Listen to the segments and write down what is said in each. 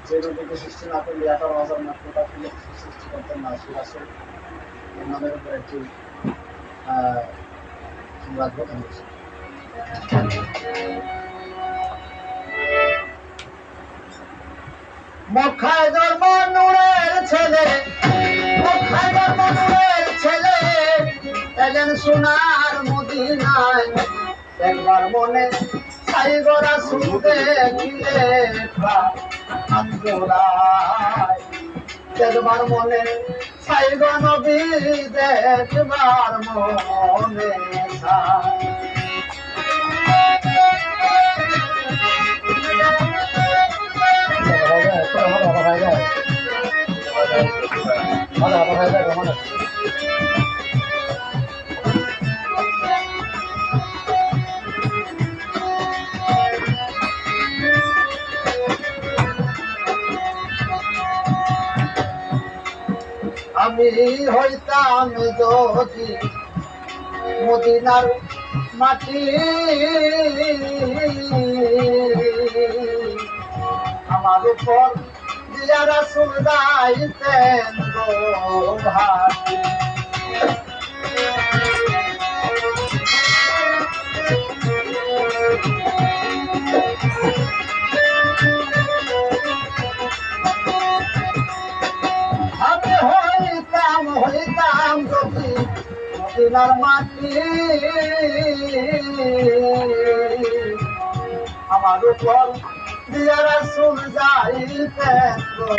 যে নদীকে সৃষ্টি না করলে 18,000 মাত্রটা সৃষ্টি করতেন না, সে আসল নামের উপর একটি সম্রাট গঠন হয়েছে। মক্কায় জন্ম নূরের ছেলে, মক্কায় জন্ম নূরের ছেলে, এলেন সোনার মদিনায়। একবার মনে ছাই গড়া শুনতে গিলে আন্দোলায়, একবার মনে ছাই গো নবী দেখবার মনে চায়। আমি হইতাম যদি মদিনার মাটি, আমার উপর দিয়া রাসূল যাইতেন গো ভাটি। আমি হইতাম যদি মদিনার মাটি, আমার উপর দিয়া রাসূল যাইতেন গো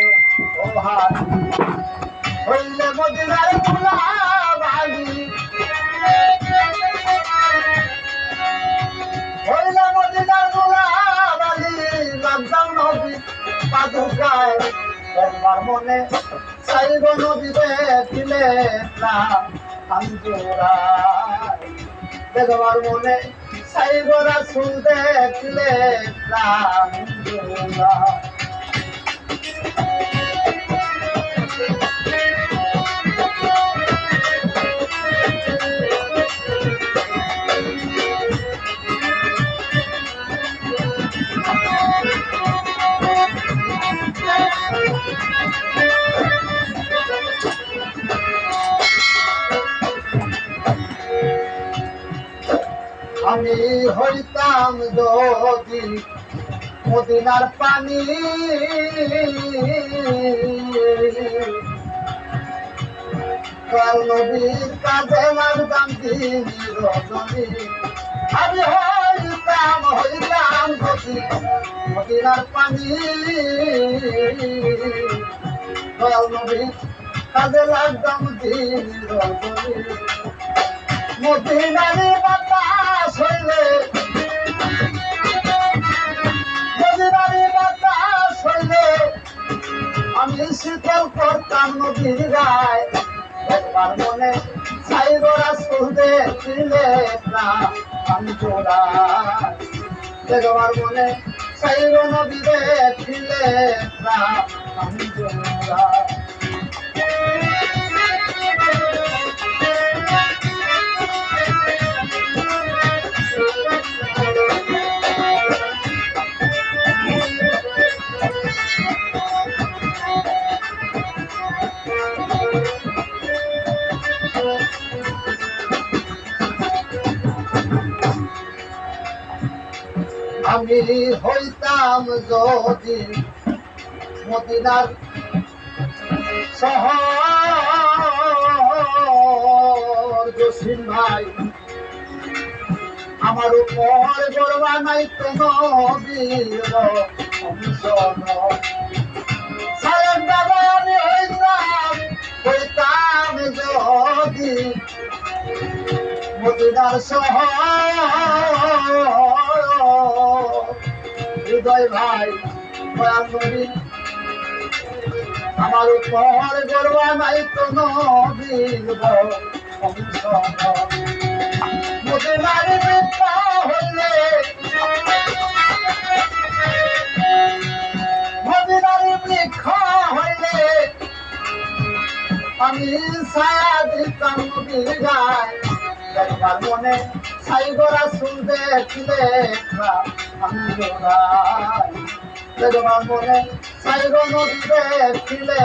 ভাটি। হইলে মদিনার গোলাম আলী, হইলে মদিনার গোলাম আলী, লাগতাম নবী পাদুকায়। একবার মনে চাই গো নবী দেখিলে প্রাণ আন্দোলায়, দেখবার মনে চাই গো রাসূল দেখিলে প্রাণ আন্দোলায়। আমি হইতাম যদি মদিনার পানি, দয়াল নবীর কাজে লাগতাম দিন রজনী। আমি হইতাম যদি মদিনার পানি, দয়াল নবীর কাজে লাগতাম দিন রজনী। মদিনারি বাতাস হইলে, মদিনারি বাতাস হইলে আমি শীতল করতাম নদীর গায়। একবার মনে ছাই গো রাসূল দেখিলে প্রাণ আন্দোলায়, একবার মনে ছাই গো নবী দেখিলে প্রাণ আন্দোলায়। আমি হইতাম যদি মদিনার শহর জসিম ভাই, আমার উপর গর্বা নাই তো নবীর অংশন। সালেম বাবা আমি হইতাম যদি মদিনার শহর। হৃদয় ভাই দয়াল নবী, আমার উপর গর্বা নাই তো নবীর অংশন। মদিনার বৃক্ষা হইলে, মদিনার বৃক্ষা হইলে আমি ছায়া দিতাম নবীর গায়। একবার মনে ছাই গোরা সুর দেখলে একবার মনে ছাই গো নদী দেখলে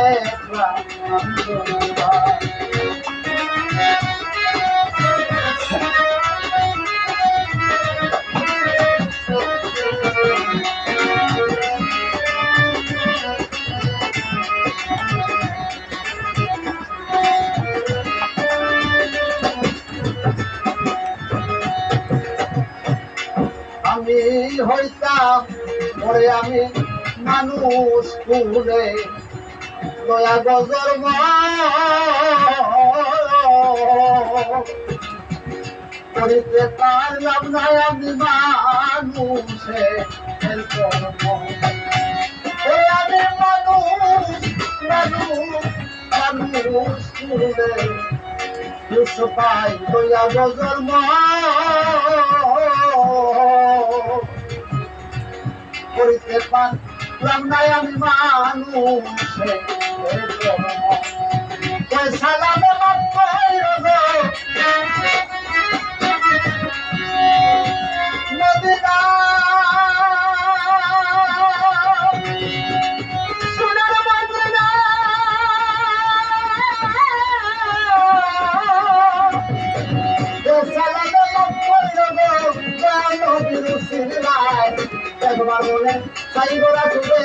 আমি হইতাম পরে আমি মানুষ কুলে দয়া গজর করিতে পারলাম না আমি মানুষে আমি মানুষ মানুষ মানুষ কুলে পাই দয়া গজর করিতে পারলাম না আমি মানুষে সালামে নদীরা সোনার মদিনা একবার বলে সাই গোরা তুলে